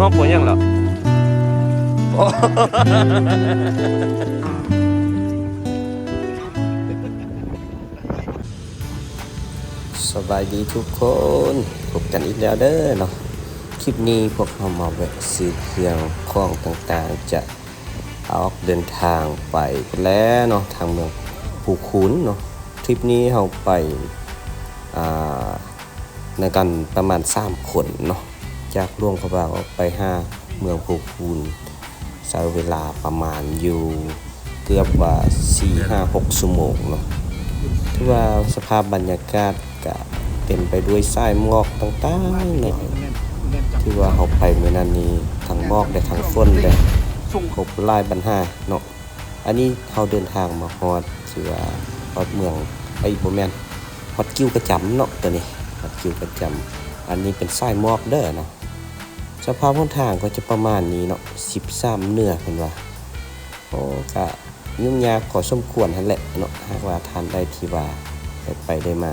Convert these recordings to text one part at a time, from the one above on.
ห้องปวดยังเหรอสบายดีทุกคนพบกันอีกแล้วเด้อเนาะคลิปนี้พวกเรามาแวะซื้อเครื่องของต่างๆจะออกเดินทางไปแล้วเนาะทางเมืองภูขุนเนาะทริปนี้เราไปในกันประมาณ3คนเนาะจากร่วงเขาบอกว่าไป5เมืองภูขุนใช้เวลาประมาณอยู่เกือบว่า 4-5-6 ชั่วโมงเนาะถือว่าสภาพบรรยากาศก็เต็มไปด้วยสายหมอกต่างๆเนาะที่ว่าเขาไปเมื่อนั้นนี้ทั้งหมอกได้ทั้งฝนได้ครบหลายปัญหาเนาะอันนี้เขาเดินทางมาฮอดที่ว่าฮอดเมืองบ่แม่นฮอดกิ้วกระจำเนาะตัวนี้ฮอดกิ้วกระจำอันนี้เป็นสายหมอกเด้อเนาะสภาพหนทางก็จะประมาณนี้เนาะ13เนื้อเพิ่นว่าโอ้ก็ยุ่งยากพอสมควรนั่นแหละเนาะหากว่าทานได้ที่ว่าไปได้มา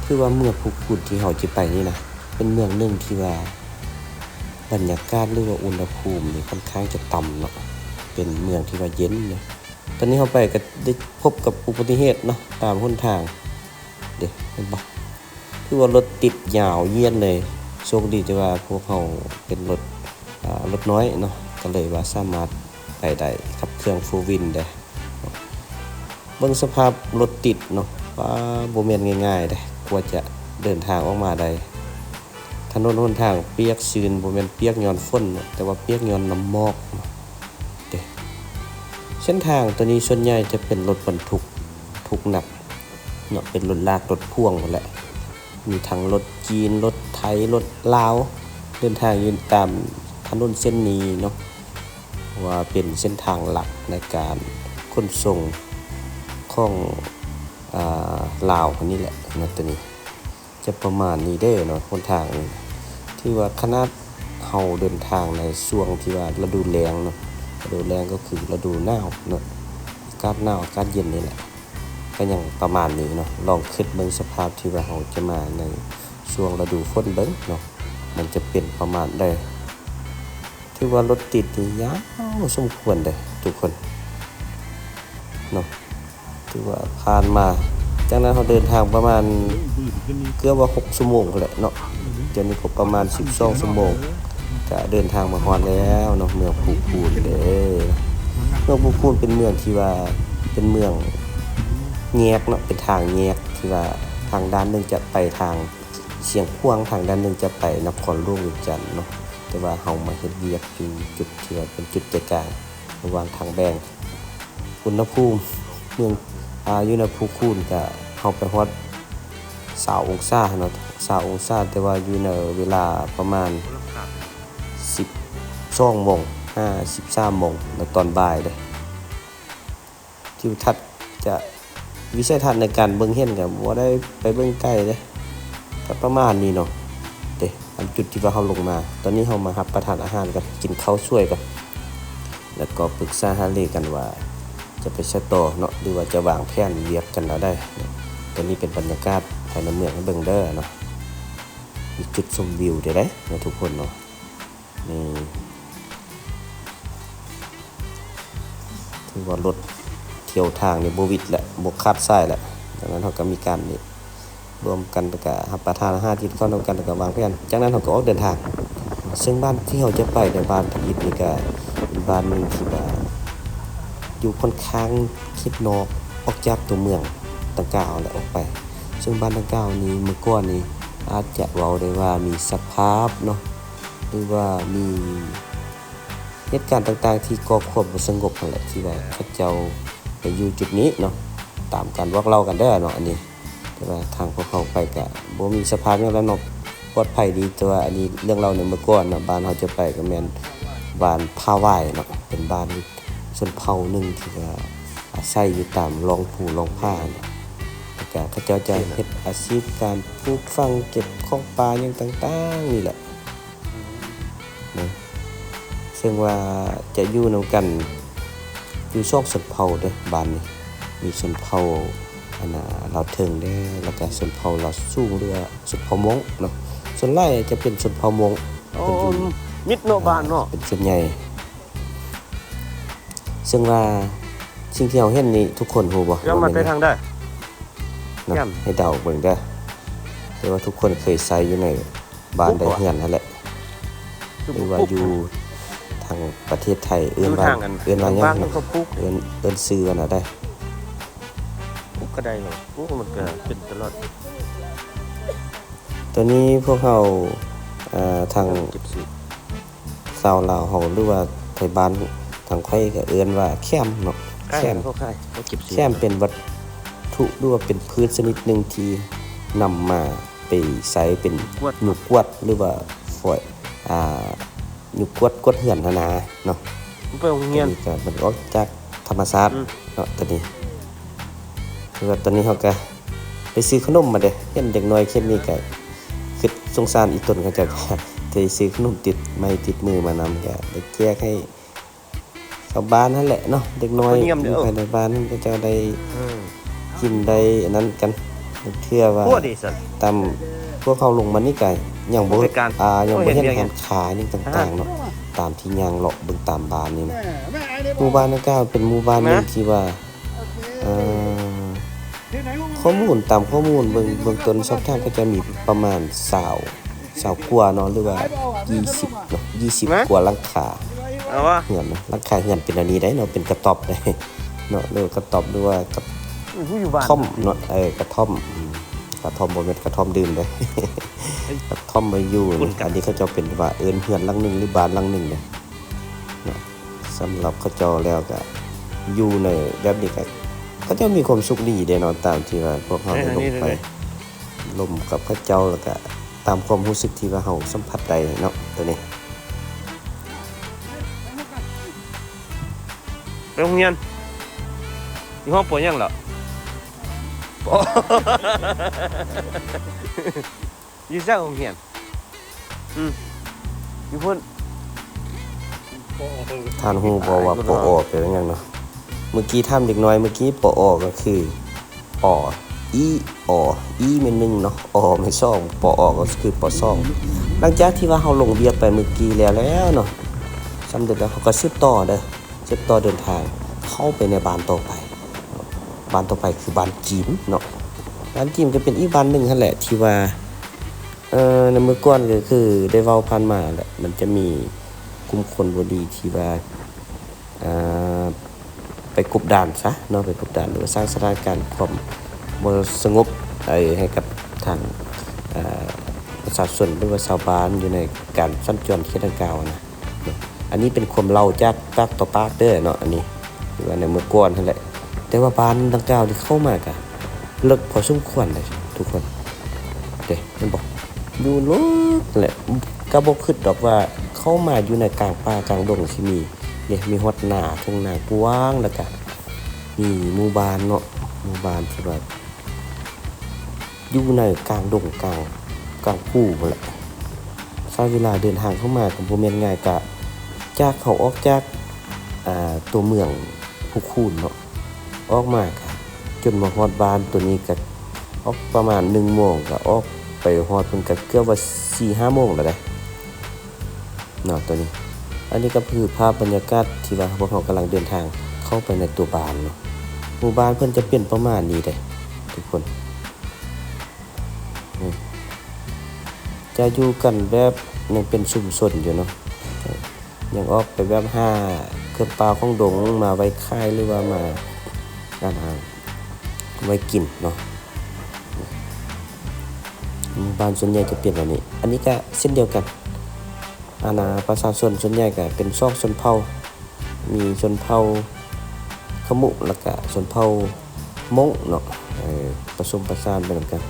คือว่าเมืองภูขุนที่เราจะไปนี่นะเป็นเมืองหนึ่งที่ว่าบรรยากาศหรือว่าอุณหภูมินี่ค่อนข้างจะต่ำเนาะเป็นเมืองที่ว่าเย็นเนาะตอนนี้เราไปก็ได้พบกับอุบัติเหตุเนาะตามหนทางเดี๋ยวเห็นบ่คือว่ารถติดยาวเยียดเลยโชคดีที่ว่าพวกเราเป็นรถน้อยเนาะก็เลยว่าสามารถไปได้ขับเครื่องฟูลวินได้เบิ่งสภาพรถติดเนาะว่าบ่แม่นง่ายๆเด้กว่าจะเดินทางออกมาได้ถนนหนทางเปียกชื้นบ่แม่นเปียกย้อนฝนแต่ว่าเปียกย้อนน้ำหมอกเด้เส้นทางตัวนี้ส่วนใหญ่จะเป็นรถบรรทุกหนักเนาะเป็นรถลากรถพ่วงนั่นแหละมีทั้งรถจีนรถไทยรถลาวเดินทางอยู่ตามถนนเส้นนี้เนาะว่าเป็นเส้นทางหลักในการขนส่งของลาวคนนี้แหละนะตัวนี้จะประมาณนี้เด้อเนาะคนทางที่ว่าขนาดเฮาเดินทางในช่วงที่ว่าฤดูแล้งเนาะฤดูแล้งก็คือฤดูหนาวเนาะอากาศหนาวอากาศเย็นนี่แหละก็ยังประมาณนี้เนาะลองคิดเบิ่งสภาพที่ว่าเฮาจะมาในช่วงฤดูฝนเบิ่งเนาะมันจะเป็นประมาณใดที่ว่ารถติดนี่ยาวสมควรเด้อทุกคนเนาะที่ว่าผ่านมาจากนั้นเราเดินทางประมาณเกือบว่า6ชั่วโมงแหละเนาะเดี๋ยวนี้ก็ประมาณ12ชั่วโมงจะเดินทางมาฮอดแล้วเนาะเมืองภูขุนเด้อเมืองภูขุนเป็นเมืองที่ว่าเป็นเมืองแยกเนาะเป็นทางแยกที่ว่าทางด้านนึงจะไปทางเชียงขวางทางด้านนึงจะไปนครหลวงเวียงจันทน์เนาะแต่ว่าเฮามาเฮ็ดเวียกอยู่จุดที่ว่าเป็นจุดใจกลางระหว่างทางแบ่งอุณหภูมิเมืองอยู่ในภูขุนก็เฮาไปฮอด20องศาเนาะ20องศาแต่ว่าอยู่ในเวลาประมาณ12โมง13โมงในตอนบ่ายเด้ทิวทัศน์จะวิสัยทัศน์ในการเบิ่งเห็นก็บ่ได้ไปเบิ่งใกล้เด้ก็ประมาณนี้เนาะเด้อันจุดที่ว่าเฮาลงมาตอนนี้เฮามารับประทานอาหารกันกินข้าวช่วยกันแล้วก็ปรึกษาหารือกันว่าจะไปสตอเนาะหรือว่าจะวางแผนเวียกกันแล้วได้ตอนนี้เป็นบรรยากาศภายในเมืองให้เบิ่งเด้อเนาะมีจุดชมวิวได้นะทุกคนเนาะนี่ถือว่ารถเที่ยวทางนี่บ่วิดและบ่คาดสายและดังนั้นเฮาก็มีการนี่รวมกันแล้วก็รับประทานอาหารกินข้าวนำกันแล้วก็วางแผนจากนั้นเฮาก็ออกเดินทางซึ่งบ้านที่เฮาจะไปในบ้านทอิฐนี่ก็เป็นบ้านนึงที่ว่าอยู่ค่อนข้างคิดนอกออกจากตัวเมืองดังกล่าวแล้วออกไปซึ่งบ้านดังกล่าวนี้เมื่อก่อนนี้อาจจะเว้าได้ว่ามีสภาพเนาะหรือว่ามีเหตุการณ์ต่างๆที่ก่อความบ่สงบนั่นแหละที่ว่าเขาเจ้าไปอยู่จุดนี้เนาะตามการบอกเล่ากันเด้อเนาะอันนี้แต่ว่าทางพวกเขาไปก็บ่มีสภาพอย่างนั้นเนาะปลอดภัยดีแต่ว่าอันนี้เรื่องเราเนี่ยเมื่อก่อนเนาะบ้านเฮาจะไปก็แม่นบ้านผ้าไหว้เนาะเป็นบ้านชนเผ่าหนึ่งที่ว่าอาศัยอยู่ตามรองภูรองผ้าแล้วก็เขาเจ้าจะเฮ็ดอาชีพการปลูกฝังเก็บของป่าอย่างต่างๆนี่แหละนะซึ่งว่าจะอยู่นำกันอยู่2ชนเผ่าเด้อบ้านนี้มีชนเผ่าเราเทิงได้แล้วก็ชนเผ่าเราสู้เรือชนเผ่ามงเนาะส่วนหลายจะเป็นชนเผ่ามงเป็นอยู่ มิดเนาะบ้านเนาะ เป็นเส้นใหญ่ซึ่งว่าสิ่งที่เราเห็นนี่ทุกคนฮู้บ่ แล้วมันไปทางได้ เนาะ แจ่ม ให้เดาเบิ่งเด้อแต่ว่าทุกคนเคยใช้อยู่ในบ้านใดเฮือนนั่นแหละหรือว่าอยู่ทางประเทศไทยเอิ้นว่า ทางกัน เอิ้นว่าหยั บ้าน ง มัน เนาะ ก็ปลูก เอิ้นชื่ออันน่ะได้ ปลูกก็ได้เนาะปลูกมันก็เป็นตลอด ตัวนี้พวกเราทาง เก็บสิ ชาวลาวเฮาหรือว่าไทยบ้านทางไทยก็เอิ้นว่าแคมเนาะ ใกล้ แคม เขาใกล้เขาเก็บสิ แคมเป็นวัตถุหรือว่าเป็นพืชชนิดหนึ่งที่นำมาไปใช้เป็นหนูกวดหรือว่าฝอยหนูกวดกวดเหือนนานาเนาะ มันไปโรงเรียน ตัวนี้ก็มันออกจากธรรมชาติ อืม เนาะตัวนี้คือว่าตอนนี้เขาก็ไปซื้อขนมมาเด้เห็นเด็กน้อยเช่นนี้ก็คือสงสารอีตนเขาจะ จะซื้อขนมติดไม้ติดมือมานำก็ได้แจกให้ชาวบ้านนั่นแหละเนาะเด็กน้อยอยู่ภายในบ้านก็จะได้ กินได้อันนั้นกันเชื่อว่า พวกดีสัน ตามพวกเขาลงมานี่ไก่ยังบ่ บริการ ยังบ่เห็น โอ้เห็นเรียก ร้านค้านี่ต่างๆเนาะตามที่ย่างเลาะเบิ่งตามบ้านนี่นะหมู่บ้านนั้นก็เป็นหมู่บ้านหนึงที่ว่าเอ่อข้อมูลตามข้อมูลเบิ่งต้นสอบถามก็จะมีประมาณ20กว่าเนาะหรือว่า20เนาะ20กว่าหลังคา เอาวะ เฮือนเนาะหลังคาเฮือนเป็นอันนี้ได้เนาะเป็นกระต๊อบได้เนาะหรือกระต๊อบหรือว่ากระ ผู้อยู่บ้าน ท่อมเนาะกระท่อมกระท่อมบ่แม่นกระท่อมดื่มเด้ กระท่อมมาอยู่นี่อันนี้เขาเจ้าเป็นว่าเอิ้นเฮือนหลังหนึงหรือบ้านหลังหนึงเด้เนาะสำหรับเขาเจ้าแล้วก็อยู่ในแบบนี้ก็เขาเจ้ามีความสุขดีเด้เนาะตามที่ว่าพวกเราได้ลงไปร่วมกับเขาเจ้าแล้วก็ตามความรู้สึกที่ว่าเฮาสัมผัสได้เนาะตัวนี้ ไปโรงเรียนอยู่ห้องปวดยังเหรอปอ อยู่เจ้าโรงเรียนอยู่พุ่น ท่านฮู้บ่ว่าปอเป็นหยังเนาะเมื่อกี้ถามเด็กน้อยเมื่อกี้ปอก็คือออีอีแม่น1เนาะอแม่น2ปอก็คือป2หลังจากที่ว่าเฮาลงเบียร์ไปเมื่อกี้แล้วเนาะสำเร็จแล้วเขาก็สืบต่อเด้อสืบต่อเดินทางเข้าไปในบ้านต่อไปบ้านต่อไปคือบ้านจีนเนาะบ้านจีนก็เป็นอีกบ้านหนึงนั่นแหละที่ว่าในเมื่อก่อนก็คือได้เว้าผ่านมาแหละมันจะมีกลุ่มคนบ่ดีที่ว่าไปกบดานซะเนาะไปกบดานหรือว่าสร้างสถานการณ์ความบ่สงบให้กับทางประชาชนหรือว่าชาวบ้านอยู่ในการสัญจรที่ดังกล่าวนะอันนี้เป็นความเล่าจากปากต่อปากเด้อเนาะอันนี้หรือว่าในเมื่อก่อนนั่นแหละแต่ว่าบ้านดังกล่าวที่เข้ามาก็เลิกพอสมควรเลยทุกคนเด้มันบอกอยู่ลึกแหละก็บ่คิดดอกว่าเข้ามาอยู่ในกลางป่ากลางดงที่มีฮอดหน้าทุ่งนากว้างแล้วก็มีหมู่บ้านเนาะหมู่บ้านที่ว่าอยู่ในกลางดงกลางภูนั่นแหละใช้เวลาเดินทางเข้ามาก็บ่แม่นง่ายก็จากเขาออกจากตัวเมืองภูคูนเนาะออกมาก็จนมาฮอดบ้านตัวนี้ก็ออกประมาณ1โมงก็ออกไปฮอดเพิ่นก็เกือบว่า 4-5 โมงแล้วเด้เนาะตัวนี้อันนี้ก็คือภาพบรรยากาศที่ว่าพวกเรากำลังเดินทางเข้าไปในตัวบ้านเนาะหมู่บ้านเพิ่นจะเป็นประมาณนี้เด้ทุกคนจะอยู่กันแบบยังเป็นชุมชนอยู่เนาะยังออกไปแบบเครื่องปลาของดงมาไว้ค่ายหรือว่ามาอาหารไว้กินเนาะหมู่บ้านส่วนใหญ่จะเป็นแบบนี้อันนี้ก็เช่นเดียวกันประชาชนส่วนใหญ่ก็เป็นชนเผ่ามีชนเผ่าขมุแล้วก็ชนเผ่ามงเนาะผสมผสานไปกัน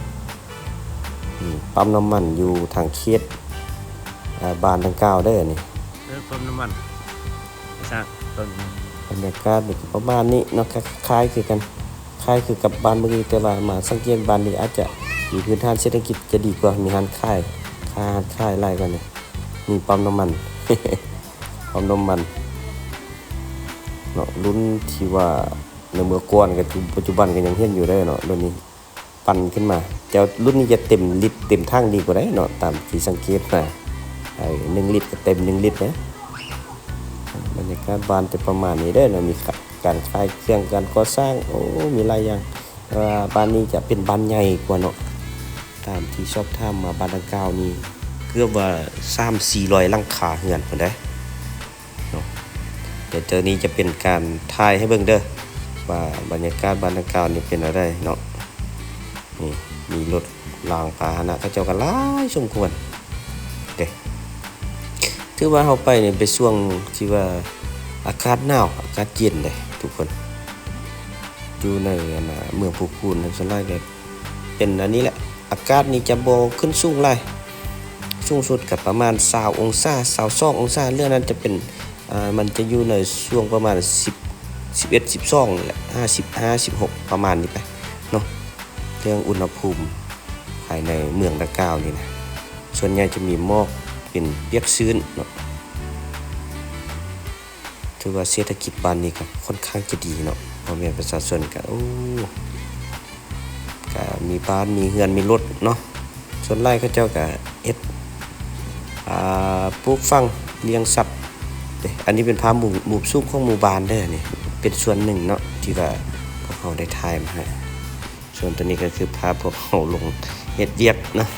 ปั๊มน้ำมันอยู่ทางเขตบ้านดังกล่าวได้อนี่ ปั๊มน้ำมันสร้างต้น บรรยากาศนี่ก็ประมาณนี้เนาะคล้ายคือกันคล้ายคือกับบ้านเมืองแต่ว่ามาสังเกตบ้านนี้อาจจะมีพื้นฐานเศรษฐกิจจะดีกว่ามีร้านค้ายหลายกว่านี่มีปั๊มน้ำมัน ปั๊มน้ำมันเนาะรุ่นที่ว่าในเมื่อก่อนกับปัจจุบันก็ยังเห็นอยู่ได้เนาะรุ่นนี้ปั่นขึ้นมาแต่รุ่นนี้จะเต็มลิตรเต็มถังดีกว่าได้เนาะตามที่สังเกตมา ไอ้1ลิตรก็เต็ม1ลิตรนะบรรยากาศบ้านจะประมาณนี้เด้อนะมีการขายเครื่องการก่อสร้างโอ้มีหลายอย่างแต่ว่าบ้านนี้จะเป็นบ้านใหญ่กว่าเนาะตามที่ชอบทำมาบ้านดังกล่าวนี้เกือบว่า3-400หลังคาเรือนพุ่นเด้เนาะเดี๋ยวเจอนี้จะเป็นการถ่ายให้เบิ่งเด้อว่าบรรยากาศบ้านดังกล่าวนี้เป็นอะไรเนาะนี่มีรถรางพาหนะเขาเจ้ากันหลายสมควรเด้ถือว่าเฮาไปเนี่ยเป็นช่วงที่ว่าอากาศหนาวอากาศเย็นเด้ทุกคนอยู่ในเมืองภูคูนส่วนใหญ่ก็เป็นอันนี้แหละอากาศนี่จะบ่ขึ้นสูงหลายสูงสุดก็ประมาณ20องศา22องศาเรื่องนั้นจะเป็นมันจะอยู่ในช่วงประมาณ10 11 12นี่แหละ55 16ประมาณนี้ไปเนาะเรื่องอุณหภูมิภายในเมืองดังกล่าวนี่นะส่วนใหญ่จะมีหมอกเป็นเปียกชื้นเนาะถือว่าเศรษฐกิจบ้านนี้ก็ค่อนข้างจะดีเนาะพ่อแม่ประชาชนก็ก็มีบ้านมีเรือนมีรถเนาะส่วนไร่เขาเจ้าก็เฮ็ดปลูกฝังเลี้ยงสัตว์อันนี้เป็นภาพหมู่สุขของหมู่บ้านเด้อนี่เป็นส่วนหนึ่งเนาะที่ว่าพวกเขาได้ถ่ายมาให้ส่วนตัวนี้ก็คือภาพพวกเขาลงเฮ็ดเวียกเนาะ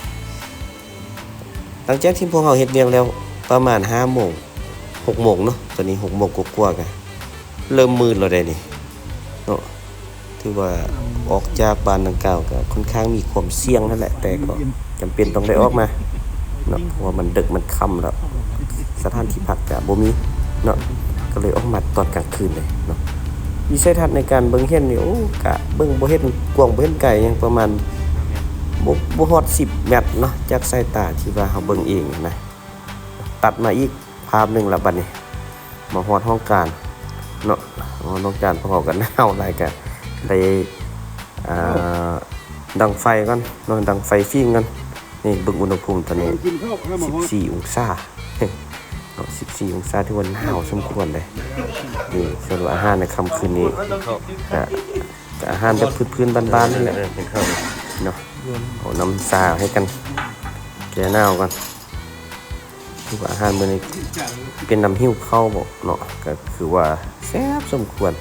หลังจากที่พวกเขาเฮ็ดเวียกแล้วประมาณ5โมง6โมงเนาะตอนนี้6โมงกว่าๆกันเริ่มมืดแล้วได้นี่เนาะถือว่าออกจากบ้านดังกล่าวก็ค่อนข้างมีความเสี่ยงนั่นแหละแต่ก็จำเป็นต้องได้ออกมาเนาะเพราะว่ามันดึกมันค่ำแล้วสถานที่พักก็บ่มีเนาะก็เลยออกมาตอนกลางคืนเลยเนาะวิสัยทัศน์ในการเบิ่งเห็นนี่ก็เบิ่งบ่เห็นกว้างบ่เห็นไกลยังประมาณบ่ฮอด10เมตรเนาะจากสายตาที่ว่าเฮาเบิ่งเองนะตัดมาอีกภาพนึงละบัดนี้มาฮอดห้องการเนาะห้องการพวกเขาก็หนาวหลายก็เลยดังไฟก่อนเนาะดังไฟฟิ้งกันนี่เบิ่งอุณหภูมิตอนนี้14องศาเนาะ14องศาที่ว่าหนาวสมควรเลยนี่ส่วนอาหารในค่ำคืนนี้ก็อาหารแบบพื้นๆบ้านๆนี่แหละเนาะเอาน้ำซาให้กันแก้หนาวกันคือว่าอาหารมื้อนี้เป็นน้ำหิ้วข้าวบ่เนาะก็คือว่าแซ่บสมควร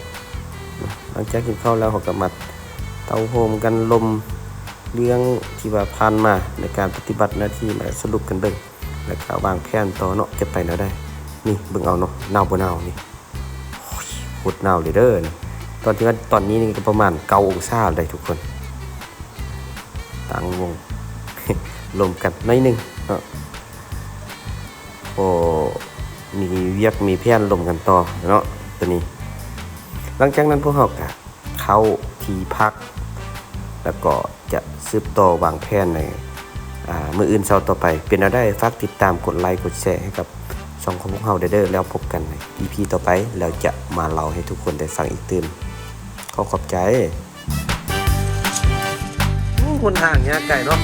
หลังจากกินข้าวแล้วเขาก็มาเตาโฮมกันลมเรื่องที่ว่าผ่านมาในการปฏิบัติหน้าที่มาสรุปกันเบิ่งแล้วก็วางแผนต่อเนาะจะไปแนวใดนี่เบิ่งเอาเนาะหนาวบ่หนาวนี่โคตรหนาวเลยเด้อนี่ตอนนี้นี่ก็ประมาณ9องศาได้ทุกคนตั้งวง ลมกันหน่อยนึงเนาะมีเวียกมีแผนลมกันต่อเนาะตัวนี้หลังจากนั้นพวกเราก็เข้าที่พักแล้วก็จะสืบต่อวางแผนในมื้ออื่นเช้าต่อไปเป็นเอาได้ฝากติดตามกดไลค์กดแชร์ให้กับช่องของพวกเราเด้อแล้วพบกันใน EP ต่อไปแล้วจะมาเล่าให้ทุกคนได้ฟังอีกตื่นขอบใจคนห่างยากไก่เนาะ